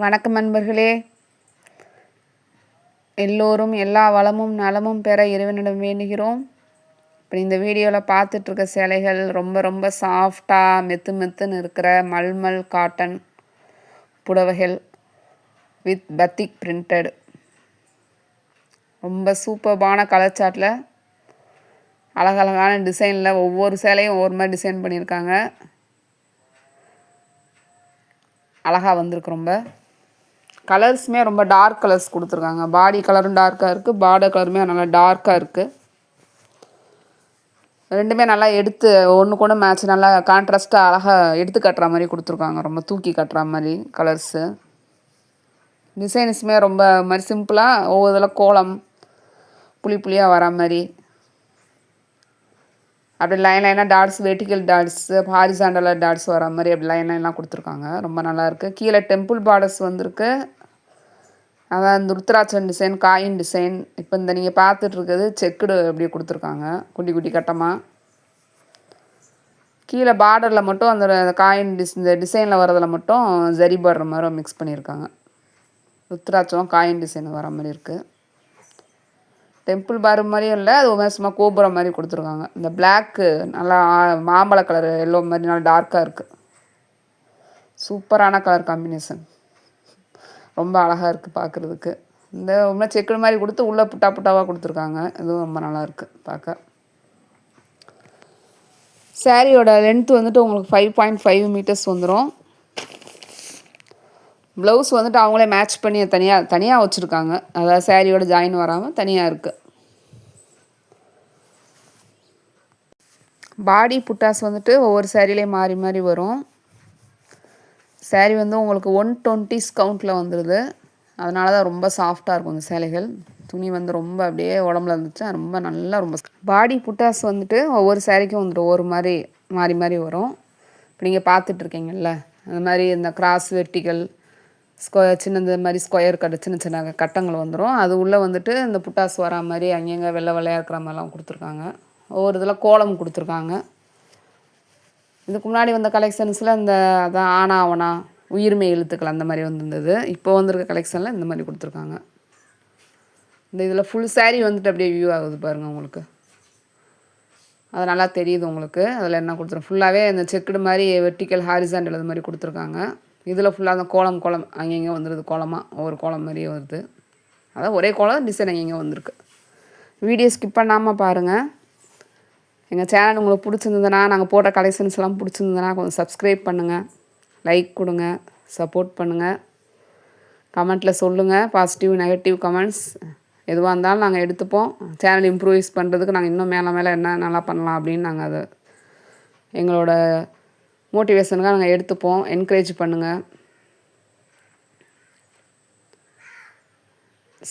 வணக்கம் நண்பர்களே. எல்லோரும் எல்லா வளமும் நலமும் பெற இறைவனிடம் வேண்டுகிறோம். இப்போ இந்த வீடியோவில் பார்த்துட்ருக்க சேலைகள் ரொம்ப ரொம்ப சாஃப்டாக மெத்துன்னு இருக்கிற மல்மல் காட்டன் புடவைகள் வித் பத்திக் பிரிண்டட். ரொம்ப சூப்பர்பான கலர் சார்ட்டில் அழகழகான டிசைனில் ஒவ்வொரு சேலையும் ஒவ்வொரு மாதிரி டிசைன் பண்ணியிருக்காங்க. அழகாக வந்திருக்கு. ரொம்ப கலர்ஸுமே ரொம்ப டார்க் கலர்ஸ் கொடுத்துருக்காங்க. பாடி கலரும் டார்க்காக இருக்குது, பார்டர் கலருமே நல்லா டார்க்காக இருக்குது. ரெண்டுமே நல்லா எடுத்து ஒன்று கூட மேட்ச் நல்லா கான்ட்ராஸ்ட்டாக அழகாக எடுத்து கட்டுற மாதிரி கொடுத்துருக்காங்க. ரொம்ப தூக்கி கட்டுற மாதிரி கலர்ஸு. டிசைன்ஸுமே ரொம்ப மாதிரி சிம்பிளாக ஒவ்வொரு இதில் கோலம் புளியாக வர மாதிரி, அப்படி லைனாக டாட்ஸ், வெர்டிக்கல் டாட்ஸு, ஹாரிசாண்டலாக டாட்ஸ் வர மாதிரி அப்படி லைன்லாம் கொடுத்துருக்காங்க. ரொம்ப நல்லாயிருக்கு. கீழே டெம்பிள் பார்டர்ஸ் வந்திருக்கு. அதான் இந்த ருத்ராட்சன் டிசைன், காயின் டிசைன். இப்போ இந்த நீங்கள் பார்த்துட்ருக்குது செக்குடு அப்படியே கொடுத்துருக்காங்க குட்டி குட்டி கட்டமாக. கீழே பார்டரில் மட்டும் அந்த காயின் இந்த டிசைனில் வரதில் மட்டும் ஜரி பார்டர் மாதிரி மிக்ஸ் பண்ணியிருக்காங்க. ருத்ராட்சம் காயின் டிசைன் வர மாதிரி இருக்குது. டெம்பிள் பார்டர் மாதிரியும் இல்லை, அது ஒரு சும்மா கோபுரம் மாதிரி கொடுத்துருக்காங்க. இந்த பிளாக்கு நல்லா மாம்பழ கலர் எல்லோ மாதிரி நல்லா டார்க்காக இருக்குது. சூப்பரான கலர் காம்பினேஷன். ரொம்ப அழகாக இருக்குது பார்க்குறதுக்கு. இந்த ரொம்ப செக்குடு மாதிரி கொடுத்து உள்ளே புட்டாவாக கொடுத்துருக்காங்க. இதுவும் ரொம்ப நல்லாயிருக்கு பார்க்க. சாரியோட லென்த்து வந்துட்டு உங்களுக்கு 5.5 மீட்டர்ஸ் வந்துடும். ப்ளவுஸ் வந்துட்டு அவங்களே மேட்ச் பண்ணி தனியாக வச்சுருக்காங்க. அதாவது சாரியோட ஜாயின் வராமல் தனியாக இருக்குது. பாடி புட்டாஸ் வந்துட்டு ஒவ்வொரு சாரிலேயும் மாறி மாறி வரும். சாரி வந்து உங்களுக்கு 120 கவுண்ட்டில் வந்துடுது. அதனால தான் ரொம்ப சாஃப்டாக இருக்கும் இந்த சேலைகள். துணி வந்து ரொம்ப அப்படியே உடம்புல இருந்துச்சு, ரொம்ப நல்லா ரொம்ப பாடி புட்டாஸ் வந்துட்டு ஒவ்வொரு சாரிக்கும் வந்துட்டு ஒவ்வொரு மாதிரி மாறி மாறி வரும். இப்போ நீங்கள் பார்த்துட்ருக்கீங்கல்ல, அந்த மாதிரி இந்த கிராஸ் வெர்டிக்கல் சின்ன மாதிரி ஸ்கொயர் சின்ன சின்ன கட்டங்கள் வந்துடும். அது உள்ளே வந்துட்டு இந்த புட்டாஸ் வரா மாதிரி அங்கங்கே வெள்ளையாக இருக்கிற மாதிரிலாம் கொடுத்துருக்காங்க. ஒவ்வொரு இதில் கோலம் கொடுத்துருக்காங்க. இதுக்கு முன்னாடி வந்த கலெக்ஷன்ஸில் இந்த அதான் ஆனா உயிர்மை எழுத்துக்கள் அந்த மாதிரி வந்துருந்தது. இப்போ வந்திருக்க கலெக்ஷனில் இந்த மாதிரி கொடுத்துருக்காங்க. இந்த இதில் ஃபுல் சாரீ வந்துட்டு அப்படியே வியூ ஆகுது பாருங்கள் உங்களுக்கு. அது நல்லா தெரியுது உங்களுக்கு. அதில் என்ன கொடுத்துருங்க ஃபுல்லாகவே இந்த செக்குடு மாதிரி வெர்டிக்கல் ஹாரிசாண்டல் அது மாதிரி கொடுத்துருக்காங்க. இதில் ஃபுல்லாக அந்த கோலம் அங்கங்கே வந்துடுது. கோலமாக ஒவ்வொரு கோலம் மாதிரியே வருது. அதான் ஒரே கோலம் டிசைன் அங்கங்கே வந்திருக்கு. வீடியோ ஸ்கிப் பண்ணாமல் பாருங்கள். எங்கள் சேனல் உங்களுக்கு பிடிச்சிருந்ததுன்னா, நாங்கள் போடுற கலெக்ஷன்ஸ்லாம் பிடிச்சிருந்ததுன்னா கொஞ்சம் சப்ஸ்கிரைப் பண்ணுங்கள், லைக் கொடுங்க, சப்போர்ட் பண்ணுங்கள். கமெண்ட்டில் சொல்லுங்கள், பாசிட்டிவ் நெகட்டிவ் கமெண்ட்ஸ் எதுவாக இருந்தாலும் நாங்கள் எடுத்துப்போம். சேனல் இம்ப்ரூவைஸ் பண்ணுறதுக்கு நாங்கள் இன்னும் மேலே என்ன நல்லா பண்ணலாம் அப்படின்னு நாங்கள் அதை எங்களோட மோட்டிவேஷனுக்காக நாங்கள் எடுத்துப்போம். என்கரேஜ் பண்ணுங்கள்.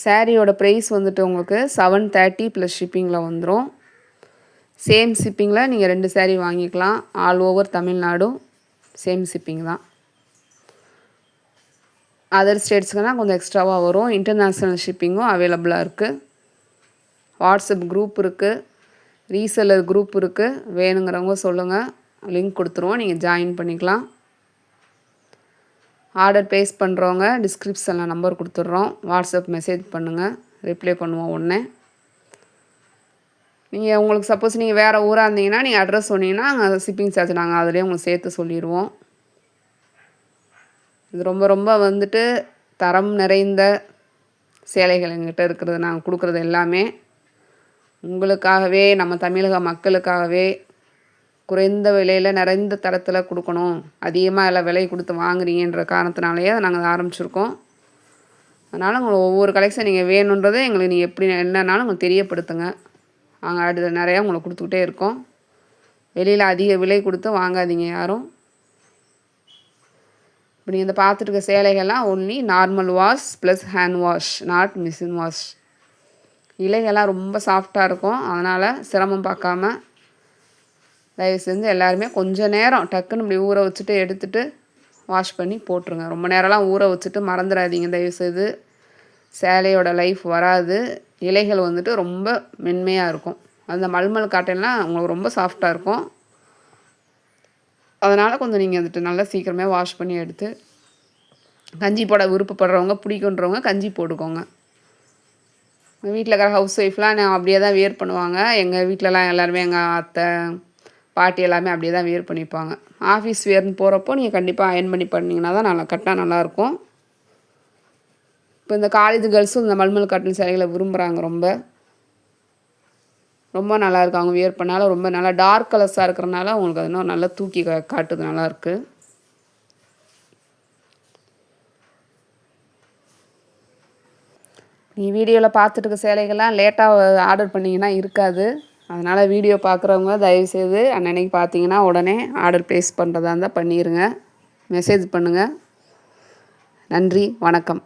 சாரியோட ப்ரைஸ் வந்துட்டு உங்களுக்கு 730 ப்ளஸ் ஷிப்பிங்கில் வந்துடும். சேம் ஷிப்பிங்கில் நீங்கள் 2 சாரீ வாங்கிக்கலாம். ஆல் ஓவர் தமிழ்நாடும் சேம் ஷிப்பிங் தான். அதர் ஸ்டேட்ஸுக்குனால் கொஞ்சம் எக்ஸ்ட்ராவாக வரும். இன்டர்நேஷ்னல் ஷிப்பிங்கும் அவைலபிளாக இருக்குது. வாட்ஸ்அப் குரூப் இருக்குது, ரீசெல்லர் குரூப் இருக்குது. வேணுங்கிறவங்க சொல்லுங்கள், லிங்க் கொடுத்துருவோம், நீங்கள் ஜாயின் பண்ணிக்கலாம். ஆர்டர் ப்ளேஸ் பண்ணுறவங்க டிஸ்கிரிப்ஷனில் நம்பர் கொடுத்துட்றோம். வாட்ஸ்அப் மெசேஜ் பண்ணுங்கள், ரிப்ளை பண்ணுவோம் உடனே. நீங்கள் உங்களுக்கு சப்போஸ் நீங்கள் வேறு ஊராக இருந்தீங்கன்னா நீங்கள் அட்ரஸ் சொன்னீங்கன்னா அங்கே ஷிப்பிங் சார்ஜ் நாங்கள் அதிலே உங்களுக்கு சேர்த்து சொல்லிடுவோம். இது ரொம்ப ரொம்ப வந்துட்டு தரம் நிறைந்த சேலைகள் எங்கிட்ட இருக்கிறது. நாங்கள் கொடுக்குறது எல்லாமே உங்களுக்காகவே, நம்ம தமிழக மக்களுக்காகவே குறைந்த விலையில் நிறைந்த தரத்தில் கொடுக்கணும். அதிகமாக எல்லாம் விலை கொடுத்து வாங்குறீங்கன்ற காரணத்தினாலேயே அதை நாங்கள் ஆரம்பிச்சிருக்கோம். அதனால் உங்களுக்கு ஒவ்வொரு கலெக்ஷன் நீங்கள் வேணுன்றதை எங்களுக்கு நீங்கள் எப்படி என்னன்னாலும் உங்களுக்கு தெரியப்படுத்துங்க. நாங்கள் அடுத்த நிறையா உங்களுக்கு கொடுத்துக்கிட்டே இருக்கோம். வெளியில் அதிக விலை கொடுத்து வாங்காதீங்க யாரும். இப்போ நீங்கள் இந்த பார்த்துட்டு சேலைகள்லாம் only normal wash plus hand wash, not machine wash. இலைகள்லாம் ரொம்ப சாஃப்டாக இருக்கும். அதனால் சிரமம் பார்க்காம தயவு செஞ்சு எல்லாருமே கொஞ்சம் நேரம் டக்குன்னு இப்படி ஊற வச்சுட்டு எடுத்துகிட்டு வாஷ் பண்ணி போட்டுருங்க. ரொம்ப நேரம்லாம் ஊற வச்சுட்டு மறந்துடாதீங்க தயவுசெய்து. சேலையோட லைஃப் வராது. இலைகள் வந்துட்டு ரொம்ப மென்மையாக இருக்கும். அந்த மல்மல் காட்டன்லாம் உங்களுக்கு ரொம்ப சாஃப்டாக இருக்கும். அதனால் கொஞ்சம் நீங்கள் வந்துட்டு நல்லா சீக்கிரமே வாஷ் பண்ணி எடுத்து கஞ்சி போட விருப்பப்படுறவங்க பிடிக்குன்றவங்க கஞ்சி போட்டுக்கோங்க. வீட்டில் இருக்கிற ஹவுஸ் ஒய்ஃப்லாம் நான் அப்படியே தான் வியர் பண்ணுவாங்க. எங்கள் வீட்டிலலாம் எல்லாருமே எங்கள் அத்தை, பாட்டி எல்லாமே அப்படியே தான் வியர் பண்ணிப்பாங்க. ஆஃபீஸ் வியர்னு போகிறப்போ நீங்கள் கண்டிப்பாக அயர்ன் பண்ணி பண்ணிங்கன்னா தான் நல்லா கட்டினா நல்லாயிருக்கும். இப்போ இந்த காலேஜ் கேர்ள்ஸும் இந்த மல்மல் காட்டன் சேலைகளை விரும்புகிறாங்க ரொம்ப. ரொம்ப நல்லாயிருக்கு. அவங்க வியர் பண்ணாலும் ரொம்ப நல்லா டார்க் கலர்ஸாக இருக்கிறனால அவங்களுக்கு அது இன்னும் நல்லா தூக்கி காட்டுது, நல்லாயிருக்கு. நீ வீடியோவில் பார்த்துட்டு இருக்க சேலைகள்லாம் லேட்டாக ஆர்டர் பண்ணிங்கன்னா இருக்காது. அதனால் வீடியோ பார்க்குறவங்க தயவுசெய்து அன்னன்னைக்கு பார்த்தீங்கன்னா உடனே ஆர்டர் ப்ளேஸ் பண்ணுறதா இருந்தால் பண்ணிடுங்க. மெசேஜ் பண்ணுங்கள். நன்றி, வணக்கம்.